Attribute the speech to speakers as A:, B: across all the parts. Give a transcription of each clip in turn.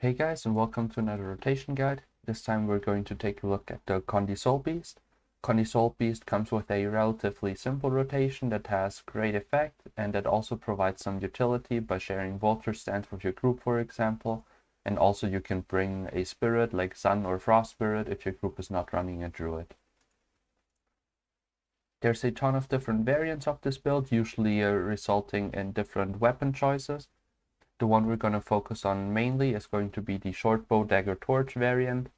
A: Hey guys, and welcome to another rotation guide. This time we're going to take a look at the Condi Soulbeast. Condi Soulbeast comes with a relatively simple rotation that has great effect and that also provides some utility by sharing vulture stance with your group, for example. And also you can bring a spirit like Sun or Frost Spirit if your group is not running a druid. There's a ton of different variants of this build, usually resulting in different weapon choices. The one we're going to focus on mainly is going to be the short bow dagger torch variant.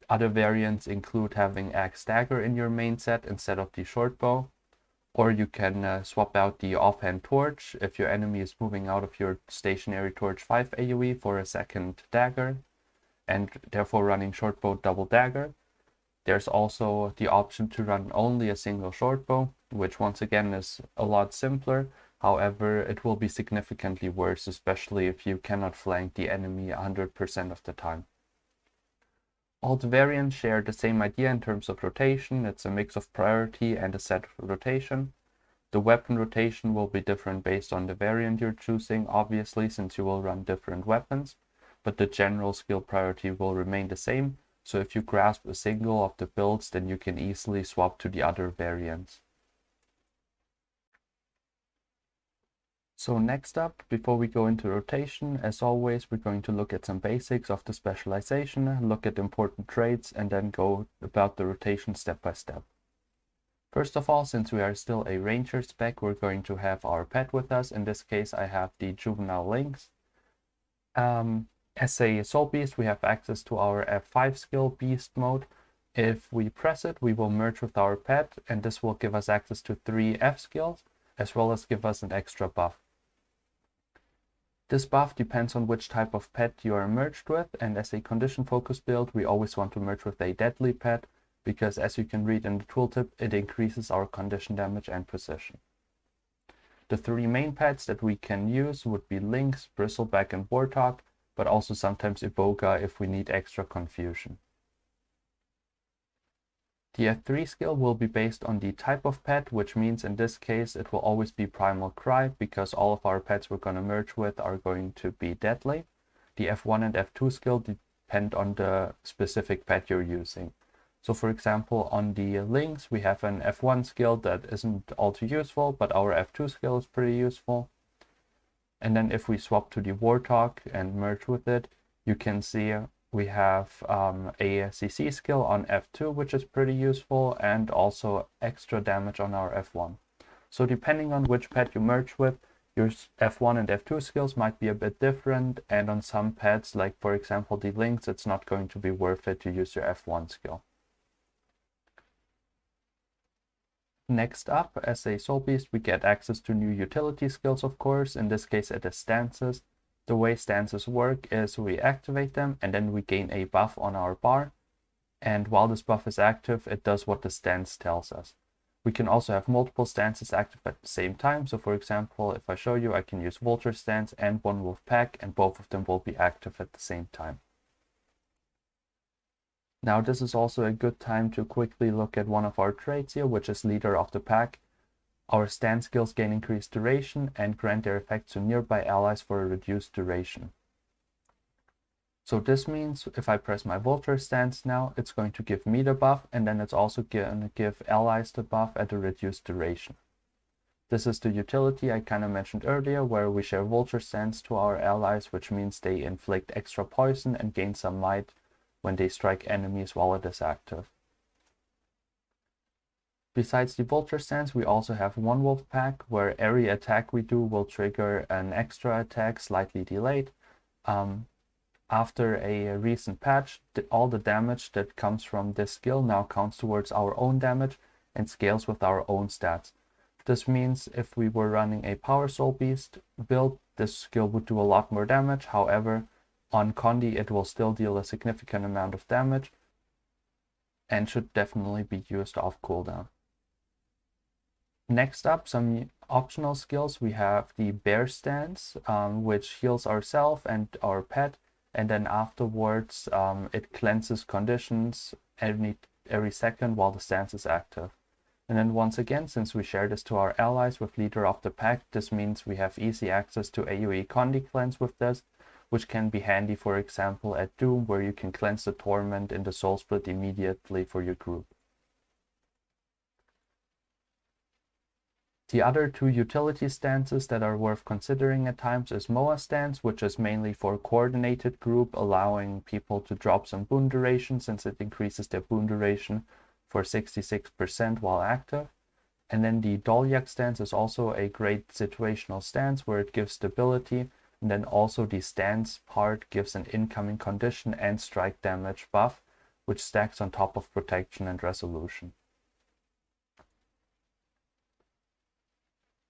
A: Other variants include having axe dagger in your main set instead of the short bow, or you can swap out the offhand torch if your enemy is moving out of your stationary torch 5 AoE for a second dagger, and therefore running short bow double dagger. There's also the option to run only a single short bow, which once again is a lot simpler. However, it will be significantly worse, especially if you cannot flank the enemy 100% of the time. All the variants share the same idea in terms of rotation. It's a mix of priority and a set rotation. The weapon rotation will be different based on the variant you're choosing, obviously, since you will run different weapons, but the general skill priority will remain the same. So if you grasp a single of the builds, then you can easily swap to the other variants. So next up, before we go into rotation, as always, we're going to look at some basics of the specialization, look at important traits, and then go about the rotation step by step. First of all, since we are still a ranger spec, we're going to have our pet with us. In this case, I have the juvenile lynx. As a soul beast, we have access to our F5 skill, beast mode. If we press it, we will merge with our pet, and this will give us access to 3 F skills, as well as give us an extra buff. This buff depends on which type of pet you are merged with, and as a condition focused build, we always want to merge with a deadly pet, because as you can read in the tooltip, it increases our condition damage and precision. The 3 main pets that we can use would be Lynx, Bristleback, and Warthog, but also sometimes Iboga if we need extra confusion. The F3 skill will be based on the type of pet, which means in this case it will always be Primal Cry, because all of our pets we're going to merge with are going to be deadly. The F1 and F2 skill depend on the specific pet you're using. So for example, on the Lynx we have an F1 skill that isn't all too useful, but our F2 skill is pretty useful. And then if we swap to the Warthog and merge with it, you can see we have a CC skill on F2, which is pretty useful, and also extra damage on our F1. So depending on which pet you merge with, your F1 and F2 skills might be a bit different, and on some pets, like for example the Lynx, it's not going to be worth it to use your F1 skill. Next up, as a soul beast, we get access to new utility skills, of course. In this case, it is stances. The way stances work is we activate them and then we gain a buff on our bar. And while this buff is active, it does what the stance tells us. We can also have multiple stances active at the same time. So for example, if I show you, I can use Vulture Stance and One Wolf Pack, and both of them will be active at the same time. Now this is also a good time to quickly look at one of our traits here, which is Leader of the Pack. Our stance skills gain increased duration and grant their effects to nearby allies for a reduced duration. So this means if I press my Vulture Stance now, it's going to give me the buff, and then it's also going to give allies the buff at a reduced duration. This is the utility I kind of mentioned earlier, where we share Vulture Stance to our allies, which means they inflict extra poison and gain some might when they strike enemies while it is active. Besides the Vulture Stance, we also have One Wolf Pack, where every attack we do will trigger an extra attack slightly delayed. After a recent patch, all the damage that comes from this skill now counts towards our own damage and scales with our own stats. This means if we were running a Power Soul Beast build, this skill would do a lot more damage. However, on Condi, it will still deal a significant amount of damage and should definitely be used off cooldown. Next up, some optional skills. We have the Bear Stance, which heals ourselves and our pet, and then afterwards it cleanses conditions every second while the stance is active. And then once again, since we share this to our allies with Leader of the Pack, this means we have easy access to AoE Condi cleanse with this, which can be handy, for example, at Doom, where you can cleanse the Torment in the Soul Split immediately for your group. The other two utility stances that are worth considering at times is Moa stance, which is mainly for coordinated group, allowing people to drop some boon duration since it increases their boon duration for 66% while active. And then the Dolyak stance is also a great situational stance where it gives stability, and then also the stance part gives an incoming condition and strike damage buff, which stacks on top of protection and resolution.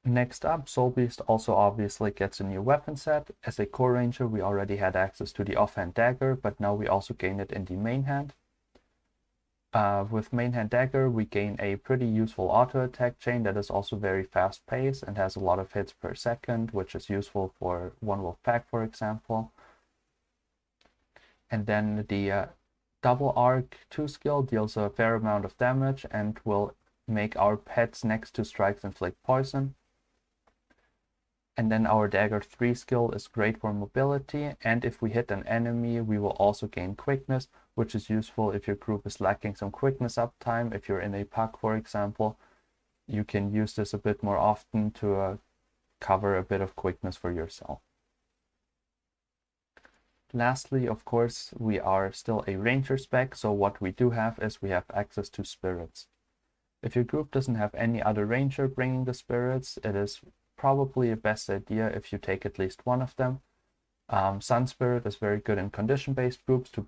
A: Next up, Soulbeast also obviously gets a new weapon set. As a core ranger, we already had access to the offhand dagger, but now we also gain it in the main hand. With main hand dagger, we gain a pretty useful auto attack chain that is also very fast paced and has a lot of hits per second, which is useful for One Wolf Pack, for example. And then the double arc 2 skill deals a fair amount of damage and will make our pets next to strikes inflict poison. And then our Dagger 3 skill is great for mobility, and if we hit an enemy, we will also gain quickness, which is useful if your group is lacking some quickness uptime. If you're in a pack, for example, you can use this a bit more often to cover a bit of quickness for yourself. Lastly, of course, we are still a ranger spec, so what we do have is we have access to spirits. If your group doesn't have any other ranger bringing the spirits, it is probably the best idea if you take at least one of them. Sun Spirit is very good in condition-based groups to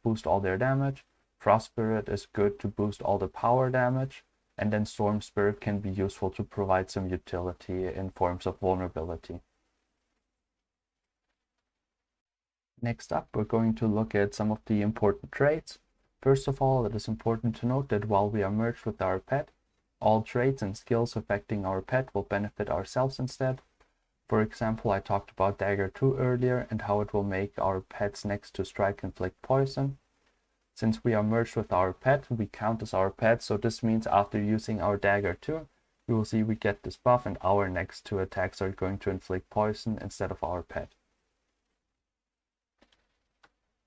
A: boost all their damage. Frost Spirit is good to boost all the power damage. And then Storm Spirit can be useful to provide some utility in forms of vulnerability. Next up, we're going to look at some of the important traits. First of all, it is important to note that while we are merged with our pet, all traits and skills affecting our pet will benefit ourselves instead. For example, I talked about Dagger 2 earlier and how it will make our pets next to strike inflict poison. Since we are merged with our pet, we count as our pet, so this means after using our Dagger 2, you will see we get this buff and our next two attacks are going to inflict poison instead of our pet.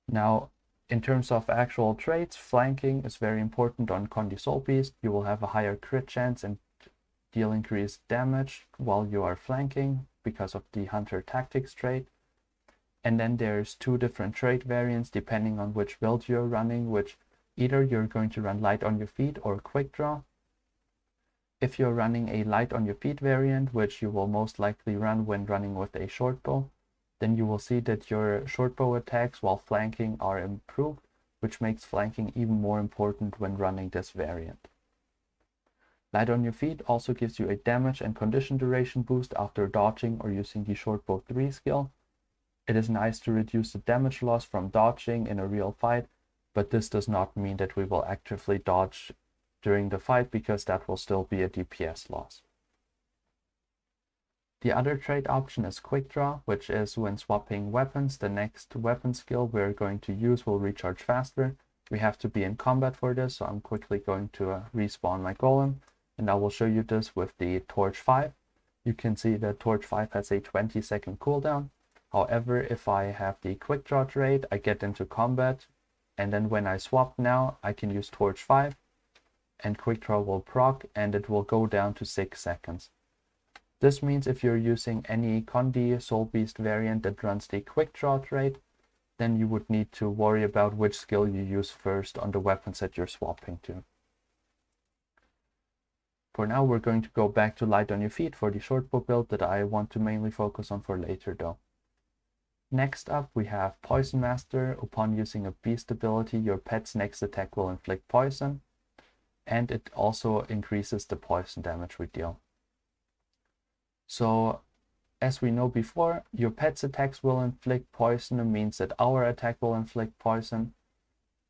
A: Now, in terms of actual traits, flanking is very important on Condi Soulbeast. You will have a higher crit chance and deal increased damage while you are flanking because of the Hunter Tactics trait. And then there's two different trait variants depending on which build you're running, which either you're going to run light on your feet or quick draw. If you're running a light on your feet variant, which you will most likely run when running with a short bow, then you will see that your short bow attacks while flanking are improved, which makes flanking even more important when running this variant. Light on your feet also gives you a damage and condition duration boost after dodging or using the short bow 3 skill. It is nice to reduce the damage loss from dodging in a real fight, but this does not mean that we will actively dodge during the fight because that will still be a DPS loss. The other trait option is Quick Draw, which is when swapping weapons, the next weapon skill we're going to use will recharge faster. We have to be in combat for this, so I'm quickly going to respawn my golem, and I will show you this with the Torch 5. You can see that Torch 5 has a 20-second cooldown. However, if I have the Quick Draw trait, I get into combat, and then when I swap now, I can use Torch 5, and Quick Draw will proc, and it will go down to 6 seconds. This means if you're using any Condi Soulbeast variant that runs the Quick Draw trait, then you would need to worry about which skill you use first on the weapons that you're swapping to. For now, we're going to go back to Light on Your Feet for the short bow build that I want to mainly focus on for later though. Next up, we have Poison Master. Upon using a beast ability, your pet's next attack will inflict poison, and it also increases the poison damage we deal. So, as we know before, your pet's attacks will inflict poison, means that our attack will inflict poison,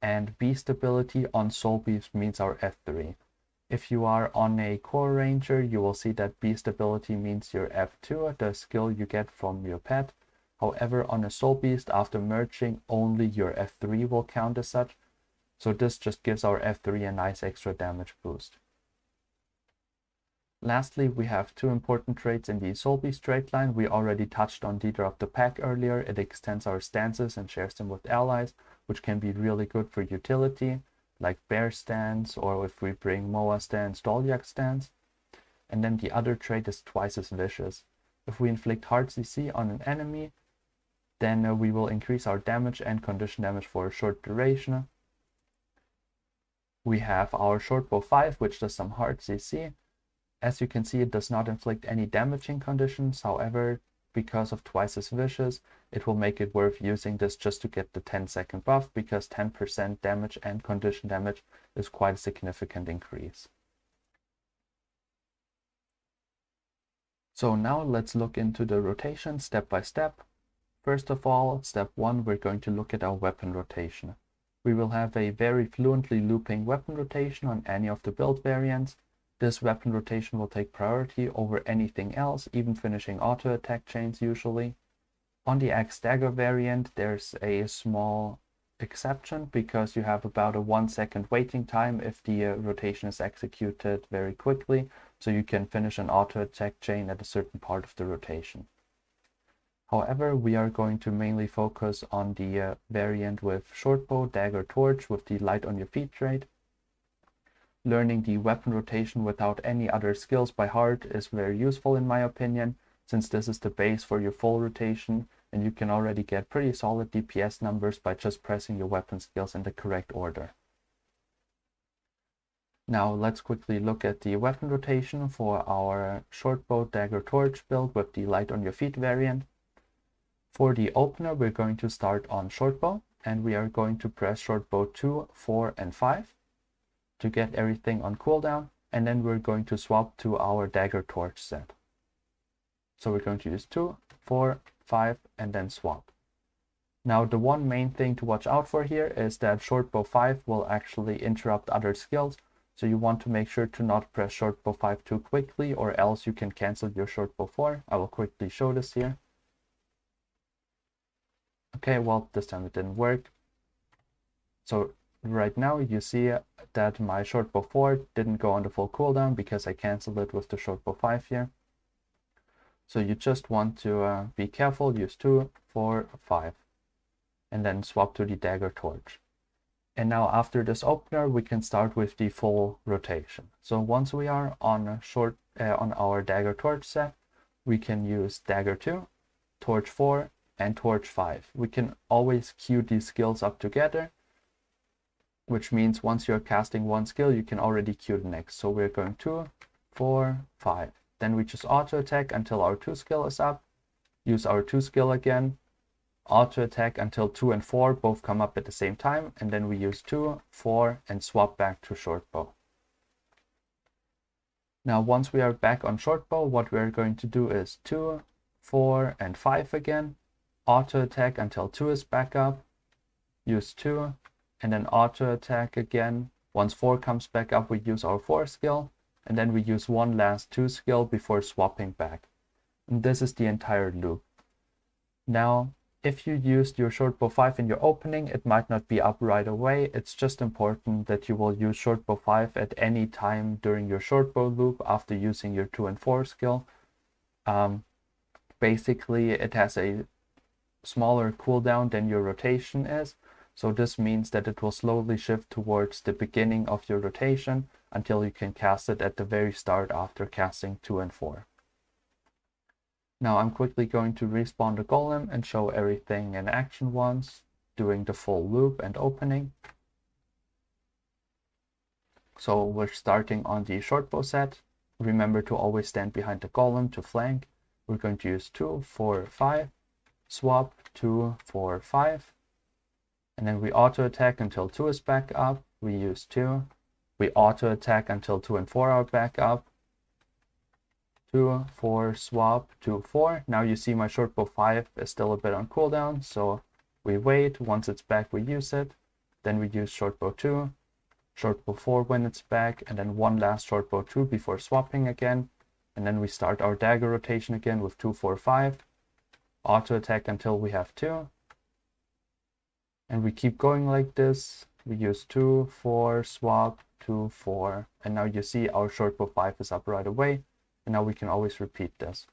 A: and beast ability on Soulbeast means our F3. If you are on a core ranger, you will see that beast ability means your F2, the skill you get from your pet. However, on a Soulbeast, after merging, only your F3 will count as such, so this just gives our F3 a nice extra damage boost. Lastly, we have two important traits in the Soulbeast trait line. We already touched on Leader of the Pack earlier. It extends our stances and shares them with allies, which can be really good for utility, like Bear stance, or if we bring Moa stance, Dolyak stance. And then the other trait is twice as vicious. If we inflict hard CC on an enemy, then we will increase our damage and condition damage for a short duration. We have our shortbow 5, which does some hard CC. As you can see, it does not inflict any damaging conditions. However, because of twice as vicious, it will make it worth using this just to get the 10-second buff, because 10% damage and condition damage is quite a significant increase. So now let's look into the rotation step by step. First of all, step 1, we're going to look at our weapon rotation. We will have a very fluently looping weapon rotation on any of the build variants. This weapon rotation will take priority over anything else, even finishing auto attack chains usually. On the Axe Dagger variant, there's a small exception because you have about a 1-second waiting time if the rotation is executed very quickly, so you can finish an auto attack chain at a certain part of the rotation. However, we are going to mainly focus on the variant with shortbow, dagger, torch with the light on your feet trait. Learning the weapon rotation without any other skills by heart is very useful in my opinion, since this is the base for your full rotation and you can already get pretty solid DPS numbers by just pressing your weapon skills in the correct order. Now let's quickly look at the weapon rotation for our shortbow, dagger, torch build with the light on your feet variant. For the opener, we're going to start on shortbow, and we are going to press shortbow 2, 4, and 5 to get everything on cooldown, and then we're going to swap to our dagger torch set. So we're going to use 2, 4, 5, and then swap. Now the one main thing to watch out for here is that shortbow 5 will actually interrupt other skills, so you want to make sure to not press shortbow 5 too quickly, or else you can cancel your shortbow 4. I will quickly show this here. Okay, well, this time it didn't work. So right now you see that my shortbow 4 didn't go on the full cooldown because I canceled it with the shortbow 5 here. So you just want to be careful, use 2, 4, 5, and then swap to the dagger torch. And now after this opener, we can start with the full rotation. So once we are on on our dagger torch set, we can use dagger 2, torch 4, and torch 5. We can always queue these skills up together, which means once you're casting one skill, you can already queue the next. So we're going 2, 4, 5. Then we just auto attack until our 2 skill is up, use our 2 skill again, auto attack until 2 and 4 both come up at the same time, and then we use 2, 4, and swap back to shortbow. Now once we are back on shortbow, what we're going to do is 2, 4, and 5 again, auto attack until 2 is back up, use 2, and then auto attack again. Once 4 comes back up, we use our 4 skill, and then we use one last 2 skill before swapping back. And this is the entire loop. Now, if you used your shortbow 5 in your opening, it might not be up right away. It's just important that you will use shortbow 5 at any time during your shortbow loop after using your 2 and 4 skill. Basically, it has a smaller cooldown than your rotation is, so this means that it will slowly shift towards the beginning of your rotation until you can cast it at the very start after casting 2 and 4. Now I'm quickly going to respawn the golem and show everything in action once, doing the full loop and opening. So we're starting on the shortbow set. Remember to always stand behind the golem to flank. We're going to use 2, 4, 5. Swap 2, 4, 5, and then we auto attack until 2 is back up. We use 2. We auto attack until 2 and 4 are back up. 2, 4, swap 2, 4. Now you see my shortbow 5 is still a bit on cooldown, so we wait. Once it's back, we use it. Then we use shortbow 2, shortbow 4 when it's back, and then one last shortbow 2 before swapping again. And then we start our dagger rotation again with 2, 4, 5. Auto attack until we have 2, and we keep going like this. We use 2, 4, swap, 2, 4, and now you see our shortbow 5 is up right away. and now we can always repeat this.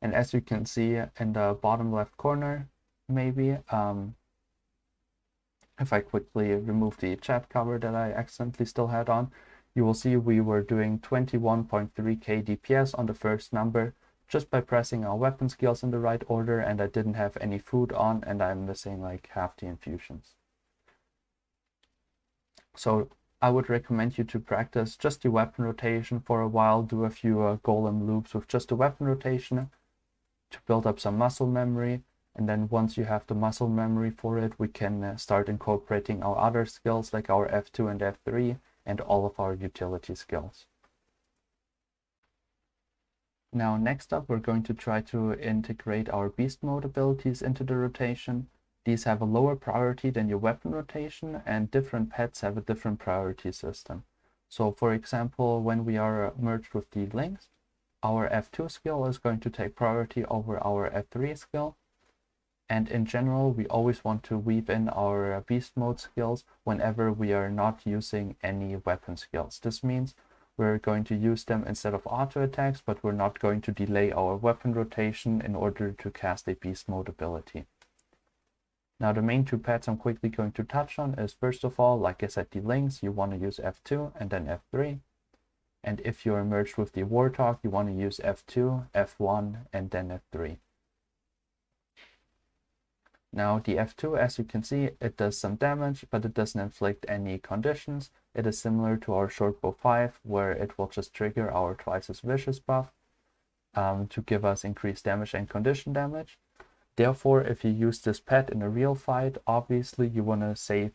A: And as you can see in the bottom left corner, maybe, if I quickly remove the chat cover that I accidentally still had on, you will see we were doing 21.3k DPS on the first number just by pressing our weapon skills in the right order, and I didn't have any food on, and I'm missing like half the infusions. So I would recommend you to practice just the weapon rotation for a while, do a few golem loops with just the weapon rotation to build up some muscle memory, and then once you have the muscle memory for it, we can start incorporating our other skills like our F2 and F3 and all of our utility skills. Now next up, we're going to try to integrate our beast mode abilities into the rotation. These have a lower priority than your weapon rotation, and different pets have a different priority system. So for example, when we are merged with the lynx, our F2 skill is going to take priority over our F3 skill. And in general, we always want to weave in our beast mode skills whenever we are not using any weapon skills. This means we're going to use them instead of auto attacks, but we're not going to delay our weapon rotation in order to cast a beast mode ability. Now the main two pets I'm quickly going to touch on is, first of all, like I said, the lynx, you want to use F2 and then F3. And if you're merged with the warthog, you want to use F2, F1, and then F3. Now the F2, as you can see, it does some damage, but it doesn't inflict any conditions. It is similar to our shortbow 5, where it will just trigger our twice as vicious buff to give us increased damage and condition damage. Therefore, if you use this pet in a real fight, obviously you want to save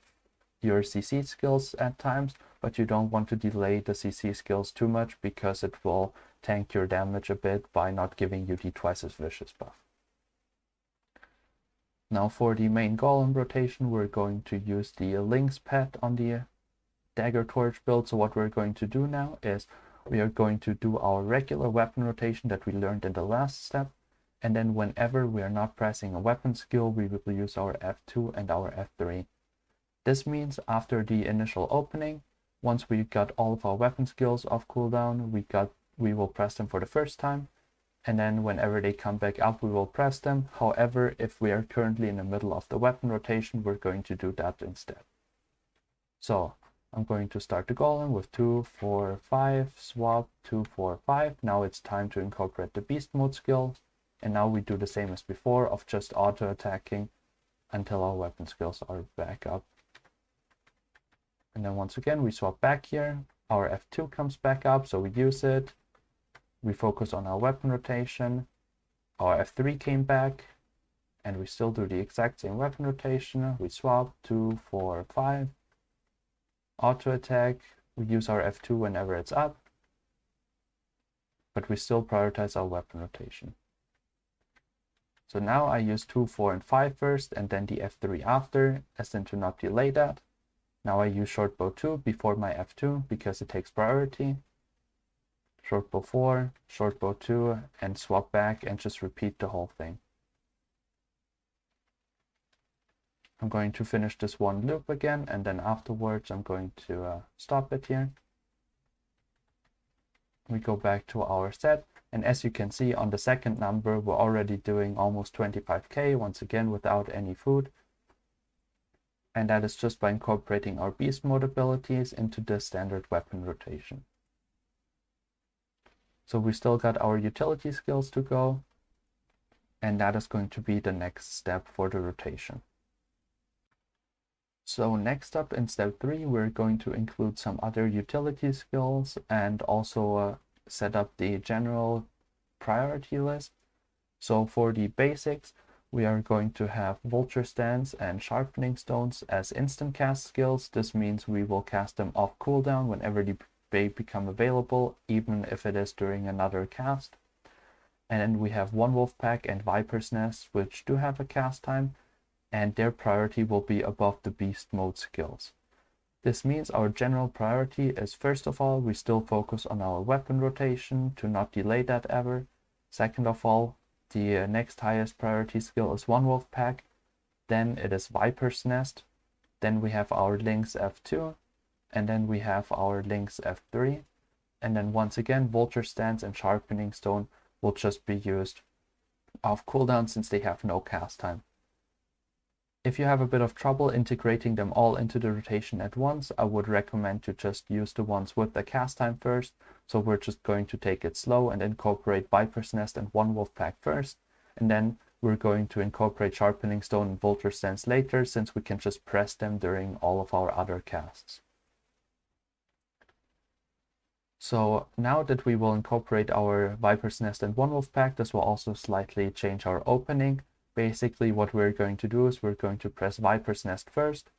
A: your CC skills at times, but you don't want to delay the CC skills too much because it will tank your damage a bit by not giving you the twice as vicious buff. Now for the main golem rotation, we're going to use the lynx pet on the dagger torch build. So what we're going to do now is we are going to do our regular weapon rotation that we learned in the last step. And then whenever we are not pressing a weapon skill, we will use our F2 and our F3. This means after the initial opening, once we got all of our weapon skills off cooldown, we will press them for the first time. And then whenever they come back up, we will press them. However, if we are currently in the middle of the weapon rotation, we're going to do that instead. So I'm going to start the golem with 2, 4, 5, swap, 2, 4, 5. Now it's time to incorporate the beast mode skill. And now we do the same as before of just auto attacking until our weapon skills are back up. And then once again, we swap back here. Our F2 comes back up, so we use it. We focus on our weapon rotation. Our F3 came back, and we still do the exact same weapon rotation. We swap 2, 4, 5. Auto attack. We use our F2 whenever it's up, but we still prioritize our weapon rotation. So now I use 2, 4, and 5 first, and then the F3 after, as in to not delay that. Now I use shortbow 2 before my F2 because it takes priority. Shortbow 4, shortbow 2, and swap back and just repeat the whole thing. I'm going to finish this one loop again, and then afterwards I'm going to stop it here. We go back to our set, and as you can see on the second number, we're already doing almost 25k, once again without any food. And that is just by incorporating our beast mode abilities into the standard weapon rotation. So we still got our utility skills to go, and that is going to be the next step for the rotation. So next up in step 3, we're going to include some other utility skills and also set up the general priority list. So for the basics, we are going to have Vulture Stance and Sharpening Stones as instant cast skills. This means we will cast them off cooldown whenever they become available, even if it is during another cast. And then we have One Wolf Pack and Viper's Nest, which do have a cast time, and their priority will be above the beast mode skills. This means our general priority is, first of all, we still focus on our weapon rotation to not delay that ever. Second of all, the next highest priority skill is One Wolf Pack. Then it is Viper's Nest. Then we have our Lynx F2. And then we have our Lynx F3. And then once again, Vulture Stance and Sharpening Stone will just be used off cooldown since they have no cast time. If you have a bit of trouble integrating them all into the rotation at once, I would recommend to just use the ones with the cast time first. So we're just going to take it slow and incorporate Viper's Nest and One Wolf Pack first, and then we're going to incorporate Sharpening Stone and Vulture Stance later, since we can just press them during all of our other casts. So now that we will incorporate our Viper's Nest and One Wolf Pack, this will also slightly change our opening. Basically what we're going to do is we're going to press Viper's Nest first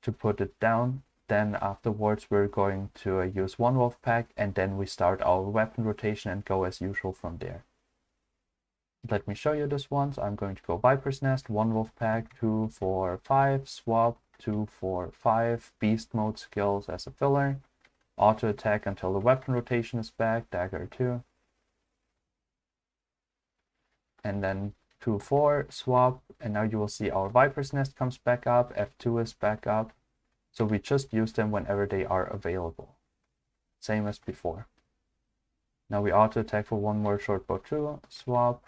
A: to put it down. Then afterwards we're going to use One Wolf Pack, and then we start our weapon rotation and go as usual from there. Let me show you this once. I'm going to go Viper's Nest, One Wolf Pack, 2, 4, 5, swap, 2, 4, 5, beast mode skills as a filler, auto attack until the weapon rotation is back, Dagger 2, and then 2, 4, swap, and now you will see our Viper's Nest comes back up, F2 is back up, so we just use them whenever they are available. Same as before. Now we auto attack for one more short bow 2, swap.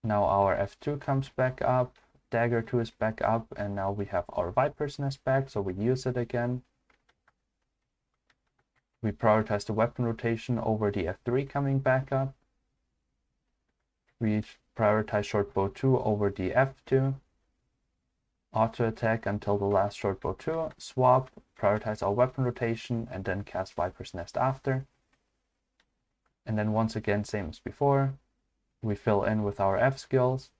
A: Now our F2 comes back up, Dagger 2 is back up, and now we have our Viper's Nest back, so we use it again. We prioritize the weapon rotation over the F3 coming back up. We prioritize short bow 2 over the F2. Auto attack until the last short bow 2, swap, prioritize our weapon rotation, and then cast Viper's Nest after. And then once again, same as before, we fill in with our F skills.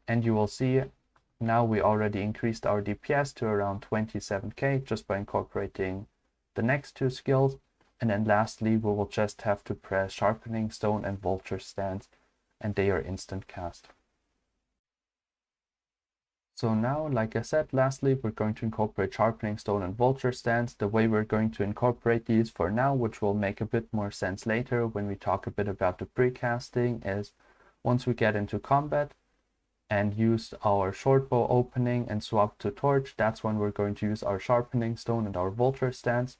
A: And you will see now we already increased our DPS to around 27k just by incorporating the next two skills. And then lastly, we will just have to press Sharpening Stone and Vulture Stance, and they are instant cast. So now, like I said, lastly, we're going to incorporate Sharpening Stone and Vulture Stance. The way we're going to incorporate these for now, which will make a bit more sense later when we talk a bit about the precasting, is once we get into combat and use our short bow opening and swap to torch, that's when we're going to use our Sharpening Stone and our Vulture Stance.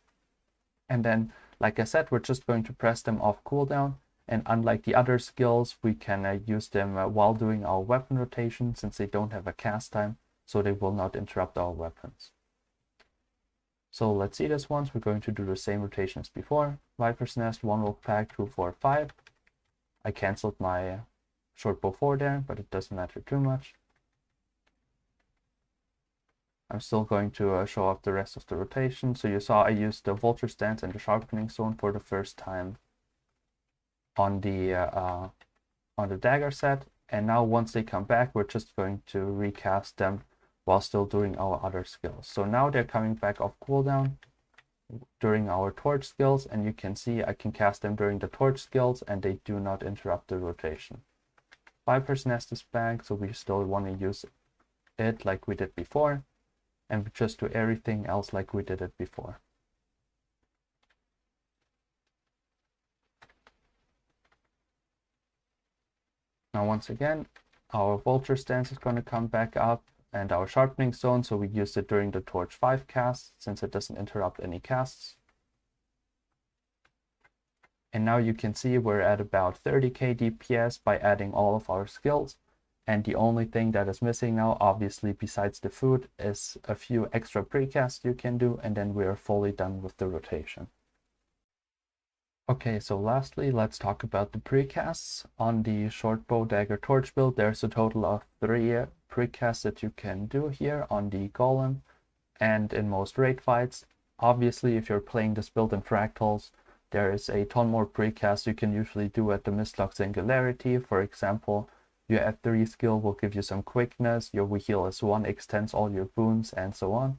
A: And then, like I said, we're just going to press them off cooldown. And unlike the other skills, we can use them while doing our weapon rotation, since they don't have a cast time, so they will not interrupt our weapons. So let's see this once. We're going to do the same rotation as before. Viper's Nest, One Wolf Pack, 2, 4, 5. I cancelled my short bow 4 there, but it doesn't matter too much. I'm still going to show off the rest of the rotation. So you saw I used the Vulture Stance and the Sharpening Stone for the first time on the Dagger set, and now once they come back, we're just going to recast them while still doing our other skills. So now they're coming back off cooldown during our torch skills, and you can see I can cast them during the torch skills and they do not interrupt the rotation. Viper's Nest is back, so we still want to use it like we did before, and we just do everything else like we did it before. Now once again, our Vulture Stance is going to come back up, and our Sharpening Stone, so we used it during the Torch 5 cast, since it doesn't interrupt any casts. And now you can see we're at about 30k DPS by adding all of our skills, and the only thing that is missing now, obviously besides the food, is a few extra precasts you can do, and then we are fully done with the rotation. Okay, so lastly, let's talk about the precasts. On the short bow dagger torch build, there's a total of 3 precasts that you can do here on the golem and in most raid fights. Obviously, if you're playing this build in fractals, there is a ton more precasts you can usually do at the Mistlock Singularity. For example, your F3 skill will give you some quickness, your We Heal as 1 extends all your boons, and so on.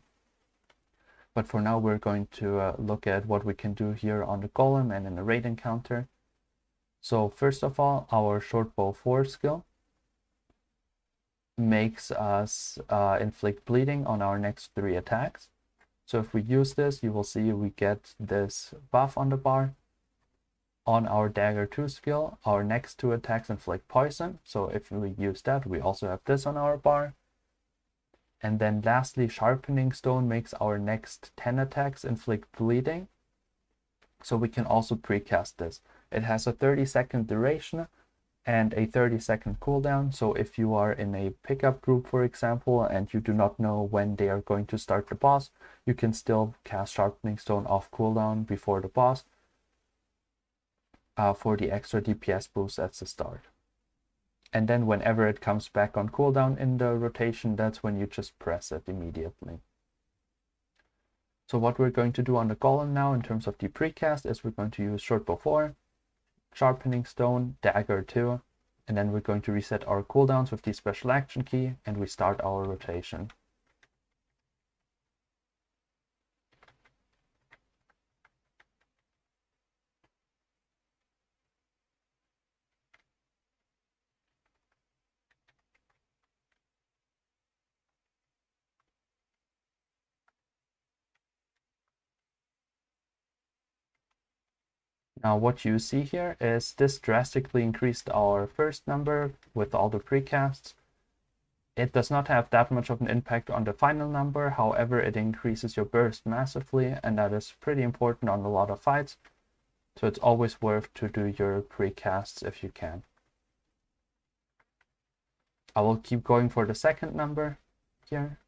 A: But for now, we're going to look at what we can do here on the golem and in a raid encounter. So first of all, our short bow 4 skill makes us inflict bleeding on our next 3 attacks. So if we use this, you will see we get this buff on the bar. On our dagger 2 skill, our next 2 attacks inflict poison. So if we use that, we also have this on our bar. And then lastly, Sharpening Stone makes our next 10 attacks inflict bleeding. So we can also precast this. It has a 30-second duration and a 30-second cooldown. So if you are in a pickup group, for example, and you do not know when they are going to start the boss, you can still cast Sharpening Stone off cooldown before the boss for the extra DPS boost at the start. And then whenever it comes back on cooldown in the rotation, that's when you just press it immediately. So what we're going to do on the Golem now in terms of the precast is we're going to use Shortbow 4, Sharpening Stone, Dagger 2, and then we're going to reset our cooldowns with the special action key, and we start our rotation. Now what you see here is this drastically increased our first number with all the precasts. It does not have that much of an impact on the final number, however it increases your burst massively, and that is pretty important on a lot of fights. So it's always worth to do your precasts if you can. I will keep going for the second number here.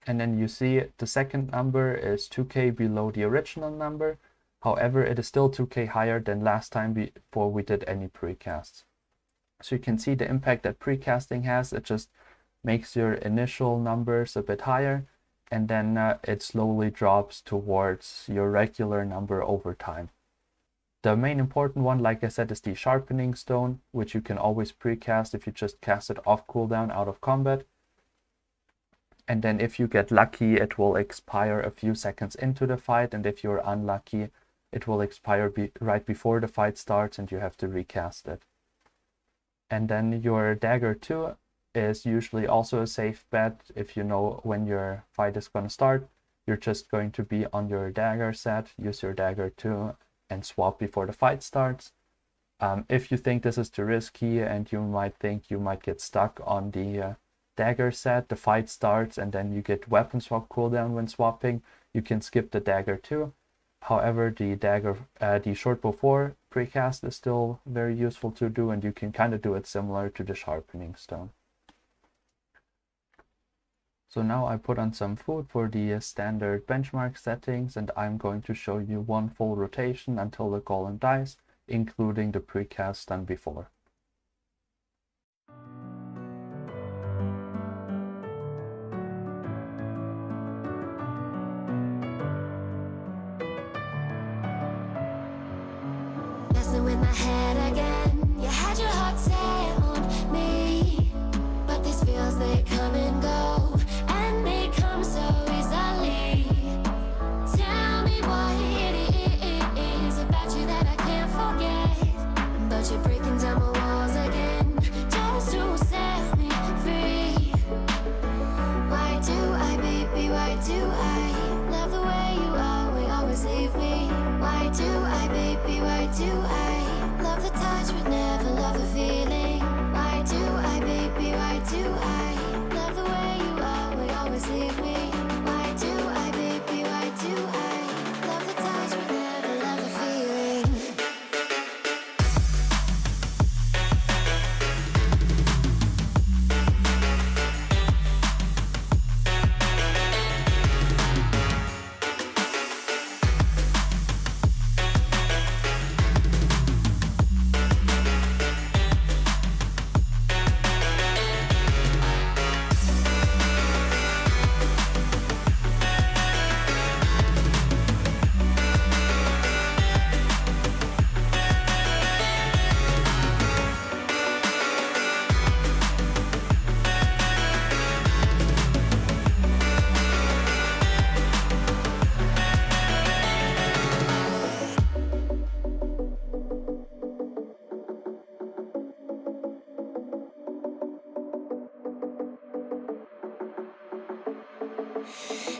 A: And then you see the second number is 2k below the original number. However, it is still 2k higher than last time before we did any precasts. So you can see the impact that precasting has. It just makes your initial numbers a bit higher, and then it slowly drops towards your regular number over time. The main important one, like I said, is the Sharpening Stone, which you can always precast if you just cast it off cooldown out of combat. And then if you get lucky, it will expire a few seconds into the fight, and if you're unlucky, it will expire right before the fight starts and you have to recast it. And then your Dagger 2 is usually also a safe bet. If you know when your fight is going to start, you're just going to be on your Dagger set, use your Dagger 2 and swap before the fight starts. If you think this is too risky and you might think you might get stuck on the Dagger set, the fight starts and then you get weapon swap cooldown when swapping, you can skip the Dagger 2. However, the Shortbow 4 precast is still very useful to do, and you can kind of do it similar to the Sharpening Stone. So now I put on some food for the standard benchmark settings, and I'm going to show you one full rotation until the Golem dies, including the precast done before.
B: In my head again, you had your heart set on me, but these feels, they come and go, and they come so easily. Tell me what it is about you that I can't forget, but you're breaking down my walls again, just to set me free. Why do I, baby, why do I love the way you are, we always leave me? Why do I, baby, why do I love the touch but never love the feeling? Why do I, baby, why do I love the way you are, we always leave me? Why do I, baby, why do I love the touch but never love the feeling?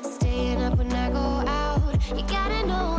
B: Staying up when I go out, you gotta know